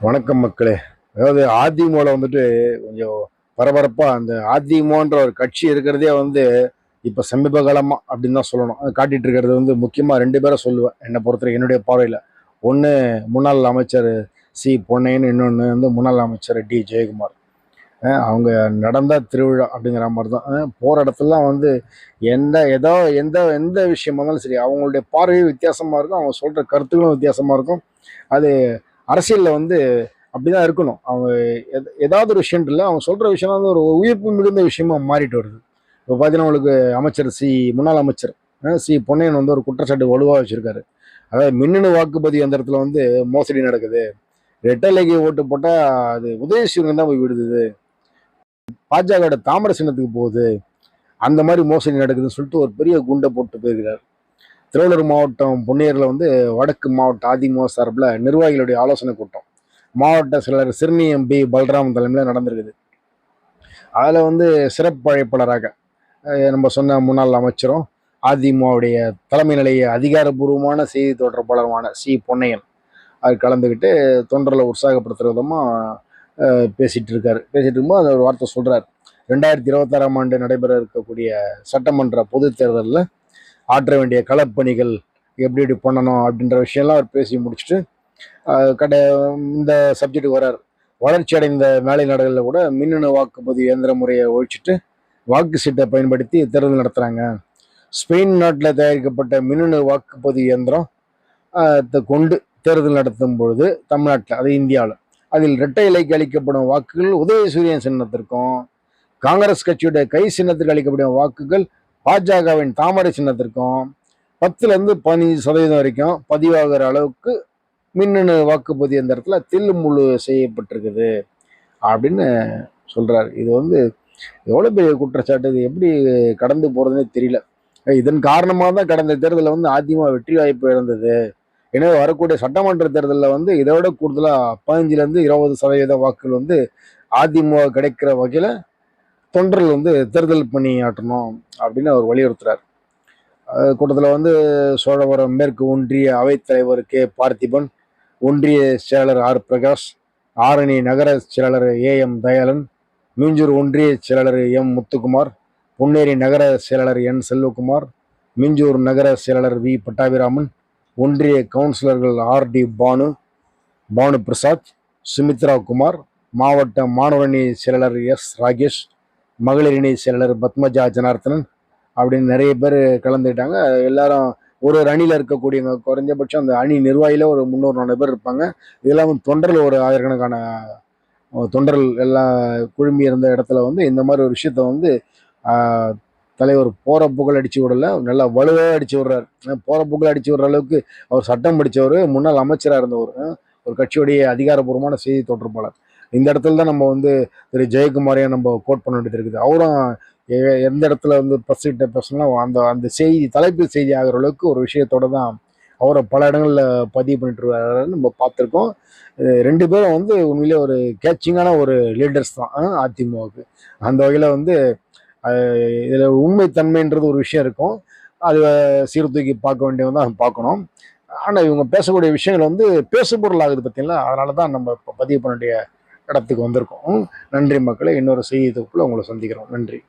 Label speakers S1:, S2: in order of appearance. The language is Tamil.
S1: வணக்கம் மக்களே. அதாவது அதிமுகவில் வந்துட்டு கொஞ்சம் பரபரப்பா அந்த அதிமுகன்ற ஒரு கட்சி இருக்கிறதே வந்து இப்ப சமீப காலமா அப்படின்னு தான் சொல்லணும். காட்டிட்டு இருக்கிறது வந்து முக்கியமா ரெண்டு பேரை சொல்லுவேன் என்னை பொறுத்தவரைக்கும் என்னுடைய பார்வையில. ஒன்று முன்னாள் அமைச்சர் சி பொன்னையன், இன்னொன்று வந்து முன்னாள் அமைச்சர் டி ஜெயக்குமார். அவங்க நடந்தா திருவிழா அப்படிங்கிற மாதிரி தான். போற இடத்துலலாம் வந்து எந்த எந்த விஷயமா இருந்தாலும் சரி, அவங்களுடைய பார்வையும் வித்தியாசமா இருக்கும், அவங்க சொல்ற கருத்துக்களும் வித்தியாசமா இருக்கும். அது அரசியல்ல வந்து அப்படிதான் இருக்கணும். அவங்க ஏதாவது ஒரு விஷயம் இல்லை, அவங்க சொல்ற விஷயம் வந்து ஒரு உயிர்ப்பு மிகுந்த விஷயமா மாறிட்டு வருது. இப்போ பார்த்தீங்கன்னா உங்களுக்கு அமைச்சர் முன்னாள் அமைச்சர் சி பொன்னையன் வந்து ஒரு குற்றச்சாட்டு வலுவாக வச்சிருக்காரு. அதாவது மின்னணு வாக்குப்பதிவு எந்திரத்துல வந்து மோசடி நடக்குது, ரெட்டலைக்கு ஓட்டு போட்டா அது உதயசூரியன் தான் போய் விடுது, பாஜக தாமரை சின்னத்துக்கு போகுது, அந்த மாதிரி மோசடி நடக்குதுன்னு சொல்லிட்டு ஒரு பெரிய குண்டை போட்டு போயிருக்கிறார். திருவள்ளூர் மாவட்டம் பொன்னியரில் வந்து வடக்கு மாவட்ட அதிமுக சார்பில் நிர்வாகிகளுடைய ஆலோசனை கூட்டம் மாவட்ட செயலர் சிறுனி எம்பி பல்ராம் தலைமையில் நடந்திருக்குது. அதில் வந்து சிறப்பு அழைப்பாளராக நம்ம சொன்ன முன்னாள் அமைச்சரும் அதிமுகவுடைய தலைமை நிலைய அதிகாரப்பூர்வமான செய்தி தொடர்பாளருமான சி பொன்னையன் அது கலந்துக்கிட்டு தொண்டர்களை உற்சாகப்படுத்துகிற விதமாக பேசிட்டு இருக்கும்போது அந்த ஒரு வார்த்தை சொல்கிறார். 2026 ஆண்டு நடைபெற இருக்கக்கூடிய சட்டமன்ற பொது தேர்தலில் ஆற்ற வேண்டிய களப்பணிகள் எப்படி எப்படி பண்ணணும் அப்படின்ற விஷயம்லாம் அவர் பேசி முடிச்சுட்டு இந்த சப்ஜெக்டுக்கு வர்றார். வளர்ச்சி அடைந்த மேலை நாடுகளில் கூட மின்னணு வாக்குப்பதிவு இயந்திர முறையை ஒழிச்சிட்டு வாக்கு சீட்டை பயன்படுத்தி தேர்தல் நடத்துகிறாங்க. ஸ்பெயின் நாட்டில் தயாரிக்கப்பட்ட மின்னணு வாக்குப்பதிவு இயந்திரம் கொண்டு தேர்தல் நடத்தும் பொழுது தமிழ்நாட்டில், அது இந்தியாவில், அதில் இரட்டை இலைக்கு அளிக்கப்படும் வாக்குகள் உதயசூரியன் சின்னத்திற்கும், காங்கிரஸ் கட்சியுடைய கை சின்னத்திற்கு அளிக்கப்படும் வாக்குகள் பாஜகவின் தாமரை சின்னத்திற்கும் 10% வரைக்கும் பதிவாகிற அளவுக்கு மின்னணு வாக்குப்பதிவு அந்த இடத்துல தில்லுமுள்ளு செய்யப்பட்டிருக்குது அப்படின்னு சொல்றாரு. இது வந்து எவ்வளவு பெரிய குற்றச்சாட்டு, இது எப்படி கடந்து போறதுன்னே தெரியல. இதன் காரணமாக தான் கடந்த தேர்தலில் வந்து அதிமுக வெற்றி வாய்ப்பு இழந்தது. எனவே வரக்கூடிய சட்டமன்ற தேர்தலில் வந்து இதை விட கூடுதலாக 15-20% வாக்குகள் வந்து அதிமுக கிடைக்கிற வகையில் தொண்டர்கள் வந்து தேர்தல் பணி ஆற்றணும் அப்படின்னு அவர் வலியுறுத்துறார். கூட்டத்தில் வந்து சோழவரம் மேற்கு ஒன்றிய அவைத்தலைவர் கே பார்த்திபன், ஒன்றிய செயலர் ஆர் பிரகாஷ், ஆரணி நகர செயலர் ஏஎம் தயாளன், மீஞ்சூர் ஒன்றிய செயலர் எம் முத்துக்குமார், பொன்னேரி நகர செயலர் என் செல்வகுமார், மீஞ்சூர் நகர செயலர் வி பட்டாபிராமன், ஒன்றிய கவுன்சிலர்கள் ஆர் டி பானு பிரசாத், சுமித்ரா குமார், மாவட்ட மாணவரணி செயலர் எஸ் ராகேஷ், மகளிரணி செயலர் பத்மஜா ஜனார்த்தனன் அப்படின்னு நிறைய பேர் கலந்துக்கிட்டாங்க. எல்லாரும் ஒரு அணியில் இருக்கக்கூடிய குறைஞ்சபட்சம் அந்த அணி நிர்வாகியில் ஒரு 300-400 பேர் இருப்பாங்க. இதெல்லாம் தொண்டர்கள் ஒரு ஆயிரக்கணக்கான தொண்டர்கள் எல்லாம் குழுமி இருந்த இடத்துல வந்து இந்த மாதிரி ஒரு விஷயத்த வந்து தலைவர் போற புகழ் அடிச்சு விடல, நல்லா வலுவாக அடிச்சு விடுறாரு. போற புகழ் அடிச்சு விடுற அளவுக்கு அவர் சட்டம் படித்தவர், முன்னாள் அமைச்சராக இருந்தவர், ஒரு கட்சியுடைய அதிகாரப்பூர்வமான செய்தி தொடர்பாளர். இந்த இடத்துல தான் நம்ம வந்து திரு ஜெயக்குமாரையும் நம்ம கோட் பண்ண வேண்டியது இருக்குது. அவரும் எந்த இடத்துல வந்து ப்ரெஸ் கிட்ட பேசணும் அந்த அந்த செய்தி தலைப்பில் செய்தி ஆகிற அளவுக்கு ஒரு விஷயத்தோட தான் அவரை பல இடங்களில் பதிவு பண்ணிட்டு இருக்காருன்னு நம்ம பார்த்துருக்கோம். ரெண்டு பேரும் வந்து உண்மையிலே ஒரு கேட்சிங்கான ஒரு லீடர்ஸ் தான் அதிமுகவுக்கு. அந்த வகையில் வந்து இதில் உண்மைத்தன்மைன்றது ஒரு விஷயம் இருக்கும், அது சீர்தூக்கி பார்க்க வேண்டியவங்க தான் பார்க்கணும். ஆனால் இவங்க பேசக்கூடிய விஷயங்கள் வந்து பேசுபொருள் ஆகுது பார்த்தீங்களா, அதனால தான் நம்ம இப்போ பதிவு பண்ண வேண்டிய இடத்துக்கு வந்திருக்கோம். நன்றி மக்களே. இன்னொரு செய்தி தொகுப்புல உங்களை சந்திக்கிறோம். நன்றி.